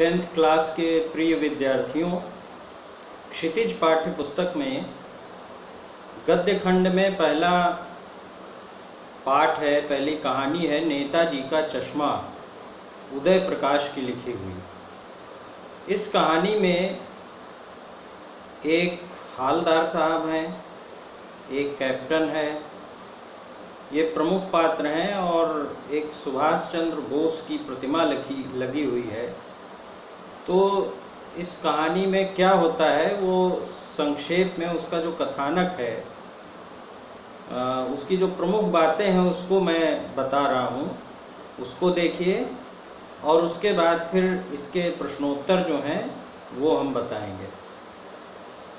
10th class के प्रिय विद्यार्थियों, क्षितिज पाठ्य पुस्तक में गद्य खंड में पहला पाठ है, पहली कहानी है नेताजी का चश्मा, उदय प्रकाश की लिखी हुई। इस कहानी में एक हालदार साहब हैं, एक कैप्टन है, ये प्रमुख पात्र हैं और एक सुभाष चंद्र बोस की प्रतिमा लगी हुई है। तो इस कहानी में क्या होता है वो संक्षेप में उसका जो कथानक है, उसकी जो प्रमुख बातें हैं उसको मैं बता रहा हूँ, उसको देखिए और उसके बाद फिर इसके प्रश्नोत्तर जो हैं वो हम बताएंगे।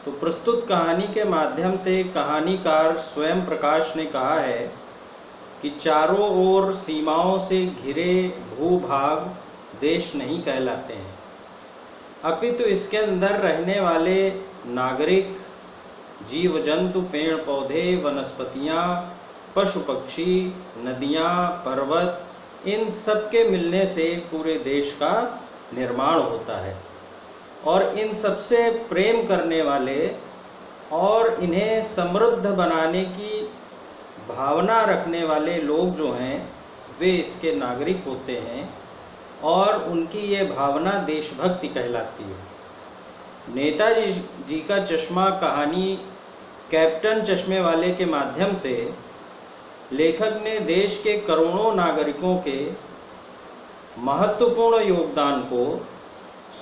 तो प्रस्तुत कहानी के माध्यम से कहानीकार स्वयं प्रकाश ने कहा है कि चारों ओर सीमाओं से घिरे भूभाग देश नहीं कहलाते हैं, अपितु इसके अंदर रहने वाले नागरिक, जीव जंतु, पेड़ पौधे, वनस्पतियाँ, पशु पक्षी, नदियाँ, पर्वत, इन सब के मिलने से पूरे देश का निर्माण होता है। और इन सबसे प्रेम करने वाले और इन्हें समृद्ध बनाने की भावना रखने वाले लोग जो हैं वे इसके नागरिक होते हैं और उनकी ये भावना देशभक्ति कहलाती है। नेताजी जी का चश्मा कहानी कैप्टन चश्मे वाले के माध्यम से लेखक ने देश के करोड़ों नागरिकों के महत्वपूर्ण योगदान को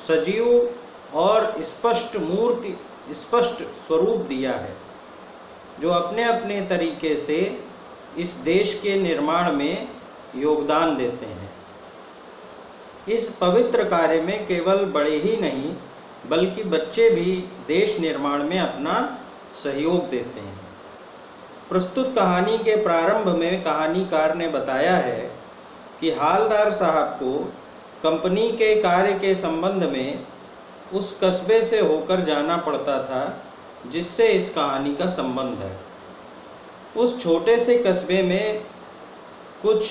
सजीव और स्पष्ट स्वरूप दिया है, जो अपने अपने तरीके से इस देश के निर्माण में योगदान देते हैं। इस पवित्र कार्य में केवल बड़े ही नहीं बल्कि बच्चे भी देश निर्माण में अपना सहयोग देते हैं। प्रस्तुत कहानी के प्रारंभ में कहानीकार ने बताया है कि हालदार साहब को कंपनी के कार्य के संबंध में उस कस्बे से होकर जाना पड़ता था जिससे इस कहानी का संबंध है। उस छोटे से कस्बे में कुछ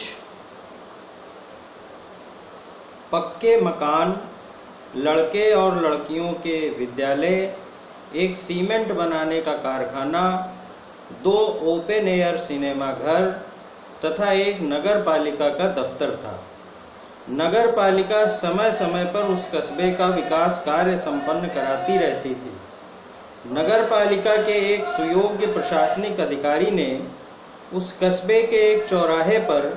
पक्के मकान, लड़के और लड़कियों के विद्यालय, एक सीमेंट बनाने का कारखाना, 2 ओपन एयर सिनेमा घर तथा एक नगर पालिका का दफ्तर था। नगर पालिका समय समय पर उस कस्बे का विकास कार्य संपन्न कराती रहती थी। नगर पालिका के एक सुयोग्य प्रशासनिक अधिकारी ने उस कस्बे के एक चौराहे पर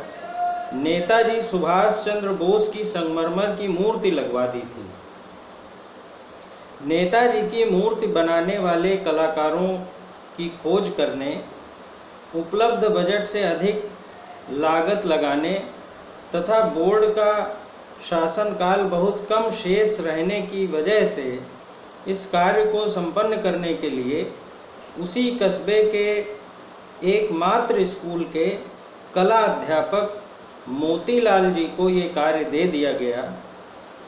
नेताजी सुभाष चंद्र बोस की संगमरमर की मूर्ति लगवा दी थी। नेताजी की मूर्ति बनाने वाले कलाकारों की खोज करने, उपलब्ध बजट से अधिक लागत लगाने तथा बोर्ड का शासनकाल बहुत कम शेष रहने की वजह से इस कार्य को संपन्न करने के लिए उसी कस्बे के एकमात्र स्कूल के कला अध्यापक मोतीलाल जी को ये कार्य दे दिया गया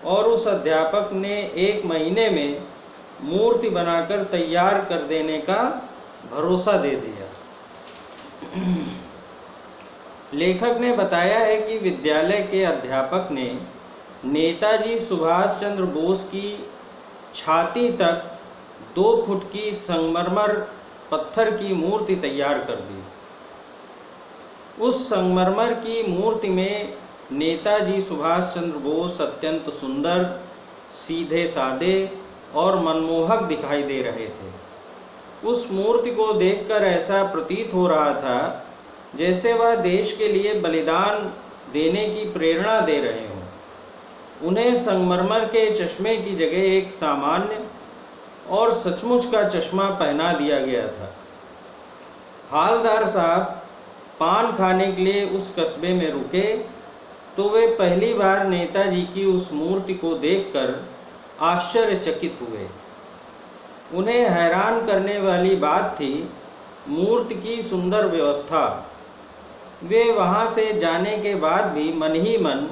और उस अध्यापक ने 1 महीने में मूर्ति बनाकर तैयार कर देने का भरोसा दे दिया। लेखक ने बताया है कि विद्यालय के अध्यापक ने नेताजी सुभाष चंद्र बोस की छाती तक 2 फुट की संगमरमर पत्थर की मूर्ति तैयार कर दी। उस संगमरमर की मूर्ति में नेताजी सुभाष चंद्र बोस अत्यंत सुंदर, सीधे साधे और मनमोहक दिखाई दे रहे थे। उस मूर्ति को देखकर ऐसा प्रतीत हो रहा था जैसे वह देश के लिए बलिदान देने की प्रेरणा दे रहे हों। उन्हें संगमरमर के चश्मे की जगह एक सामान्य और सचमुच का चश्मा पहना दिया गया था। हालदार साहब पान खाने के लिए उस कस्बे में रुके तो वे पहली बार नेताजी की उस मूर्ति को देखकर आश्चर्यचकित हुए। उन्हें हैरान करने वाली बात थी मूर्ति की सुंदर व्यवस्था। वे वहाँ से जाने के बाद भी मन ही मन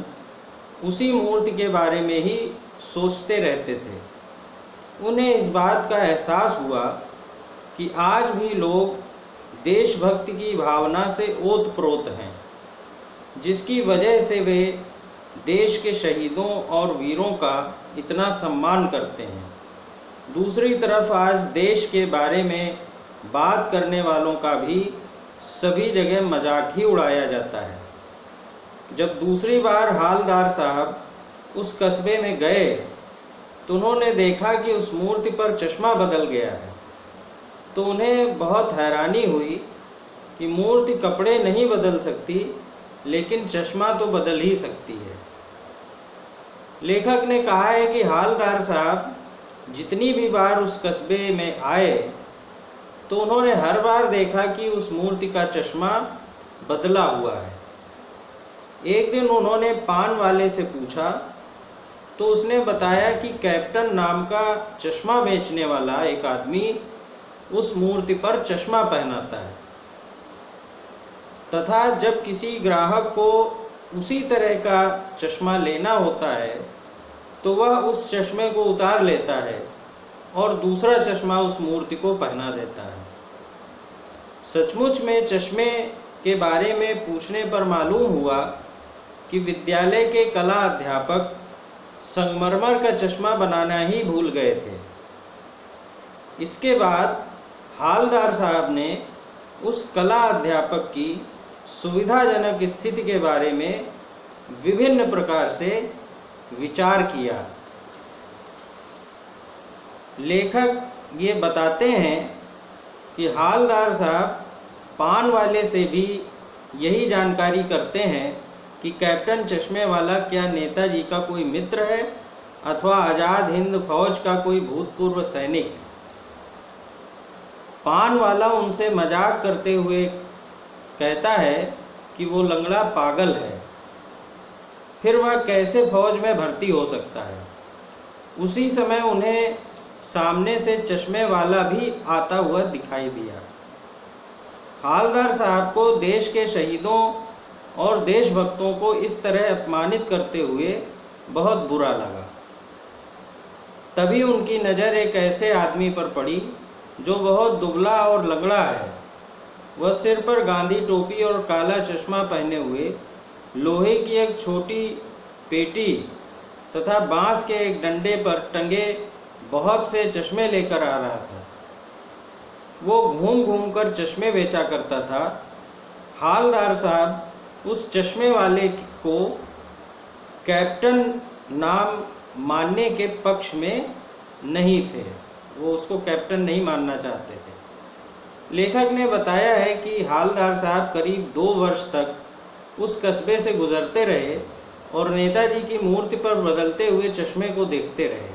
उसी मूर्ति के बारे में ही सोचते रहते थे। उन्हें इस बात का एहसास हुआ कि आज भी लोग देशभक्ति की भावना से ओतप्रोत हैं, जिसकी वजह से वे देश के शहीदों और वीरों का इतना सम्मान करते हैं, दूसरी तरफ आज देश के बारे में बात करने वालों का भी सभी जगह मजाक ही उड़ाया जाता है। जब दूसरी बार हालदार साहब उस कस्बे में गए तो उन्होंने देखा कि उस मूर्ति पर चश्मा बदल गया है। तो उन्हें बहुत हैरानी हुई कि मूर्ति कपड़े नहीं बदल सकती, लेकिन चश्मा तो बदल ही सकती है। लेखक ने कहा है कि हालदार साहब जितनी भी बार उस कस्बे में आए तो उन्होंने हर बार देखा कि उस मूर्ति का चश्मा बदला हुआ है। एक दिन उन्होंने पान वाले से पूछा तो उसने बताया कि कैप्टन नाम का चश्मा बेचने वाला एक आदमी उस मूर्ति पर चश्मा पहनाता है तथा जब किसी ग्राहक को उसी तरह का चश्मा लेना होता है तो वह उस चश्मे को उतार लेता है और दूसरा चश्मा उस मूर्ति को पहना देता है। सचमुच में चश्मे के बारे में पूछने पर मालूम हुआ कि विद्यालय के कला अध्यापक संगमरमर का चश्मा बनाना ही भूल गए थे। इसके बाद हालदार साहब ने उस कला अध्यापक की सुविधाजनक स्थिति के बारे में विभिन्न प्रकार से विचार किया। लेखक ये बताते हैं कि हालदार साहब पान वाले से भी यही जानकारी करते हैं कि कैप्टन चश्मे वाला क्या नेताजी का कोई मित्र है अथवा आज़ाद हिंद फौज का कोई भूतपूर्व सैनिक। पान वाला उनसे मजाक करते हुए कहता है कि वो लंगड़ा पागल है, फिर वह कैसे फौज में भर्ती हो सकता है। उसी समय उन्हें सामने से चश्मे वाला भी आता हुआ दिखाई दिया। हालदार साहब को देश के शहीदों और देशभक्तों को इस तरह अपमानित करते हुए बहुत बुरा लगा। तभी उनकी नज़र एक ऐसे आदमी पर पड़ी जो बहुत दुबला और लंगड़ा है। वह सिर पर गांधी टोपी और काला चश्मा पहने हुए लोहे की एक छोटी पेटी तथा बांस के एक डंडे पर टंगे बहुत से चश्मे लेकर आ रहा था। वो घूम घूम कर चश्मे बेचा करता था। हालदार साहब उस चश्मे वाले को कैप्टन नाम मानने के पक्ष में नहीं थे, वो उसको कैप्टन नहीं मानना चाहते थे। लेखक ने बताया है कि हालदार साहब करीब 2 वर्ष तक उस कस्बे से गुजरते रहे और नेताजी की मूर्ति पर बदलते हुए चश्मे को देखते रहे।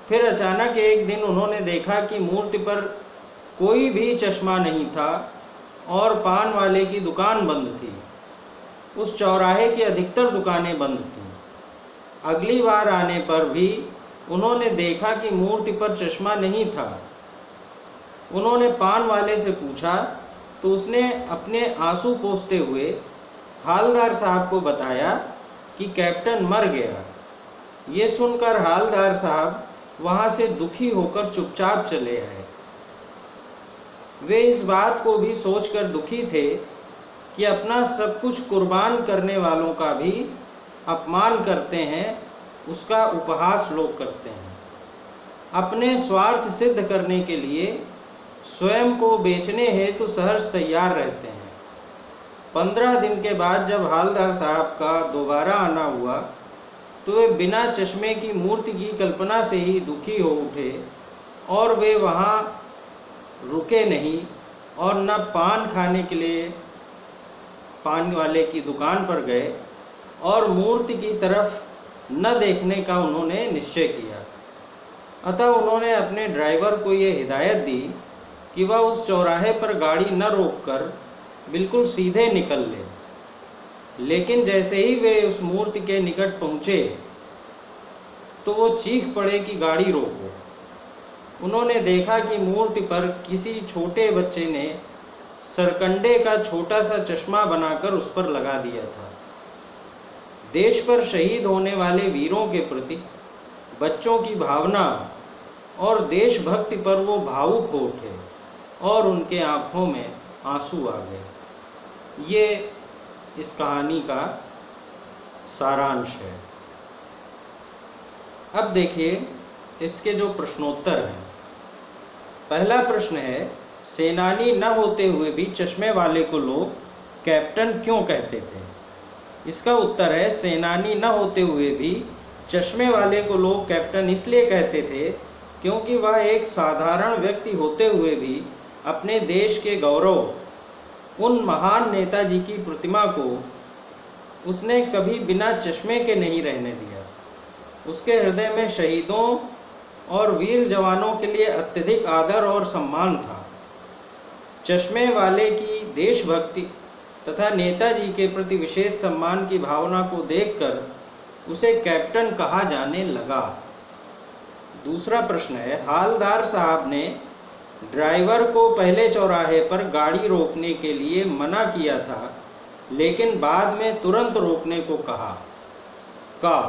फिर अचानक एक दिन उन्होंने देखा कि मूर्ति पर कोई भी चश्मा नहीं था और पान वाले की दुकान बंद थी। उस चौराहे की अधिकतर दुकानें बंद थीं। अगली बार आने पर भी उन्होंने देखा कि मूर्ति पर चश्मा नहीं था। उन्होंने पान वाले से पूछा तो उसने अपने आंसू पोंछते हुए हालदार साहब को बताया कि कैप्टन मर गया। ये सुनकर हालदार साहब वहाँ से दुखी होकर चुपचाप चले आए। वे इस बात को भी सोचकर दुखी थे कि अपना सब कुछ कुर्बान करने वालों का भी अपमान करते हैं, उसका उपहास लोग करते हैं। अपने स्वार्थ सिद्ध करने के लिए स्वयं को बेचने हेतु सहर्ष तैयार रहते हैं। 15 दिन के बाद जब हालदार साहब का दोबारा आना हुआ तो वे बिना चश्मे की मूर्ति की कल्पना से ही दुखी हो उठे और वे वहाँ रुके नहीं और न पान खाने के लिए पान वाले की दुकान पर गए और मूर्ति की तरफ न देखने का उन्होंने निश्चय किया। अतः उन्होंने अपने ड्राइवर को ये हिदायत दी कि वह उस चौराहे पर गाड़ी न रोककर बिल्कुल सीधे निकल ले। लेकिन जैसे ही वे उस मूर्ति के निकट पहुँचे तो वो चीख पड़े कि गाड़ी रोको। उन्होंने देखा कि मूर्ति पर किसी छोटे बच्चे ने सरकंडे का छोटा सा चश्मा बनाकर उस पर लगा दिया था। देश पर शहीद होने वाले वीरों के प्रति बच्चों की भावना और देशभक्ति पर वो भावुक हो उठे और उनके आंखों में आंसू आ गए। ये इस कहानी का सारांश है। अब देखिए इसके जो प्रश्नोत्तर हैं। पहला प्रश्न है, सेनानी न होते हुए भी चश्मे वाले को लोग कैप्टन क्यों कहते थे? इसका उत्तर है, सेनानी न होते हुए भी चश्मे वाले को लोग कैप्टन इसलिए कहते थे क्योंकि वह एक साधारण व्यक्ति होते हुए भी अपने देश के गौरव, उन महान नेताजी की प्रतिमा को उसने कभी बिना चश्मे के नहीं रहने दिया। उसके हृदय में शहीदों और वीर जवानों के लिए अत्यधिक आदर और सम्मान था। चश्मे वाले की देशभक्ति तथा नेताजी के प्रति विशेष सम्मान की भावना को देखकर उसे कैप्टन कहा जाने लगा। दूसरा प्रश्न है, हालदार साहब ने ड्राइवर को पहले चौराहे पर गाड़ी रोकने के लिए मना किया था लेकिन बाद में तुरंत रोकने को कहा। का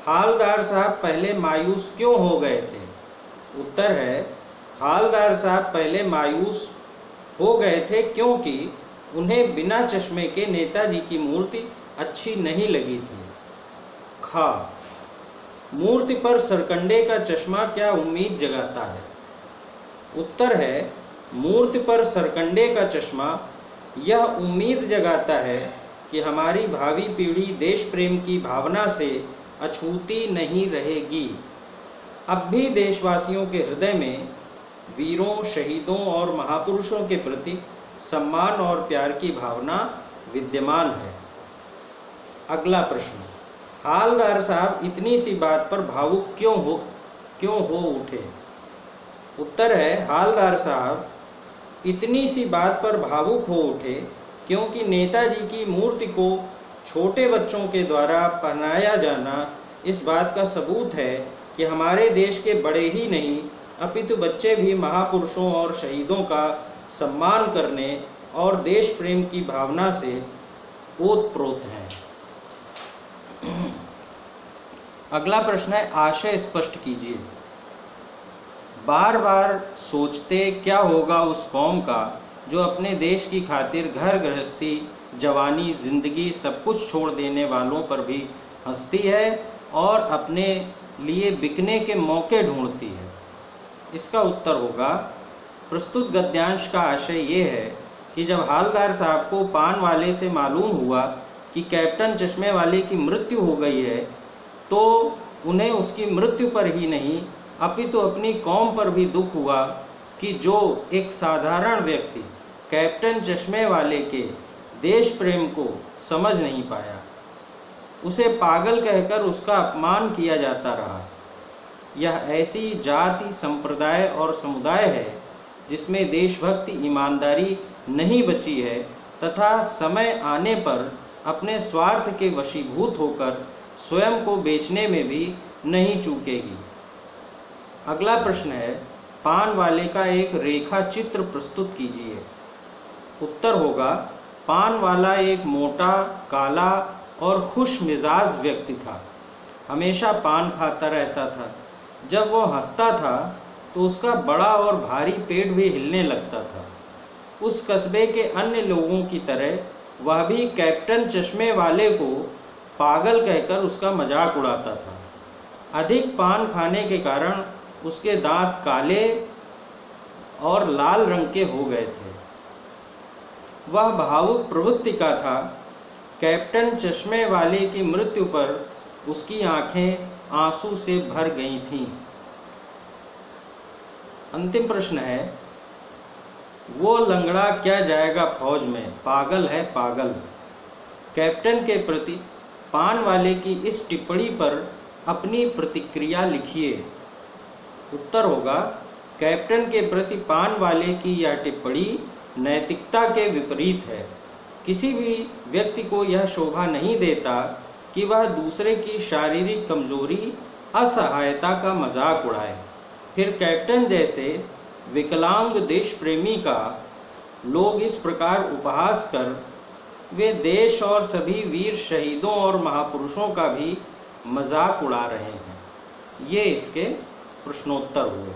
हालदार साहब पहले मायूस क्यों हो गए थे? उत्तर है, हालदार साहब पहले मायूस हो गए थे क्योंकि उन्हें बिना चश्मे के नेताजी की मूर्ति अच्छी नहीं लगी थी। खा मूर्ति पर सरकंडे का चश्मा क्या उम्मीद जगाता है? उत्तर है, मूर्ति पर सरकंडे का चश्मा यह उम्मीद जगाता है कि हमारी भावी पीढ़ी देश प्रेम की भावना से अछूती नहीं रहेगी। अब भी देशवासियों के हृदय में वीरों, शहीदों और महापुरुषों के प्रति सम्मान और प्यार की भावना विद्यमान है। अगला प्रश्न, हालदार साहब इतनी सी बात पर भावुक क्यों हो उठे? उत्तर है, हालदार साहब इतनी सी बात पर भावुक हो उठे क्योंकि नेताजी की मूर्ति को छोटे बच्चों के द्वारा पहनाया जाना इस बात का सबूत है कि हमारे देश के बड़े ही नहीं अपितु बच्चे भी महापुरुषों और शहीदों का सम्मान करने और देश प्रेम की भावना से ओतप्रोत हैं। अगला प्रश्न है, आशय स्पष्ट कीजिए। बार बार सोचते क्या होगा उस कौम का जो अपने देश की खातिर घर गृहस्थी, जवानी, जिंदगी सब कुछ छोड़ देने वालों पर भी हंसती है और अपने लिए बिकने के मौके ढूंढती है। इसका उत्तर होगा, प्रस्तुत गद्यांश का आशय ये है कि जब हालदार साहब को पान वाले से मालूम हुआ कि कैप्टन चश्मे वाले की मृत्यु हो गई है तो उन्हें उसकी मृत्यु पर ही नहीं अपितु अपनी कौम पर भी दुख हुआ कि जो एक साधारण व्यक्ति कैप्टन चश्मे वाले के देश प्रेम को समझ नहीं पाया, उसे पागल कहकर उसका अपमान किया जाता रहा। यह ऐसी जाति, संप्रदाय और समुदाय है जिसमें देशभक्ति, ईमानदारी नहीं बची है तथा समय आने पर अपने स्वार्थ के वशीभूत होकर स्वयं को बेचने में भी नहीं चूकेगी। अगला प्रश्न है, पान वाले का एक रेखा चित्र प्रस्तुत कीजिए। उत्तर होगा, पान वाला एक मोटा, काला और खुश मिजाज व्यक्ति था। हमेशा पान खाता रहता था। जब वह हंसता था तो उसका बड़ा और भारी पेट भी हिलने लगता था। उस कस्बे के अन्य लोगों की तरह वह भी कैप्टन चश्मे वाले को पागल कहकर उसका मजाक उड़ाता था। अधिक पान खाने के कारण उसके दांत काले और लाल रंग के हो गए थे। वह भावुक प्रवृत्ति का था। कैप्टन चश्मे वाले की मृत्यु पर उसकी आंखें आंसू से भर गई थीं। अंतिम प्रश्न है, वो लंगड़ा क्या जाएगा फौज में, पागल है पागल। कैप्टन के प्रति पान वाले की इस टिप्पणी पर अपनी प्रतिक्रिया लिखिए। उत्तर होगा, कैप्टन के प्रति पान वाले की यह टिप्पणी नैतिकता के विपरीत है। किसी भी व्यक्ति को यह शोभा नहीं देता कि वह दूसरे की शारीरिक कमजोरी, असहायता का मजाक उड़ाए। फिर कैप्टन जैसे विकलांग देश प्रेमी का लोग इस प्रकार उपहास कर वे देश और सभी वीर शहीदों और महापुरुषों का भी मजाक उड़ा रहे हैं। ये इसके प्रश्नोत्तर हुए।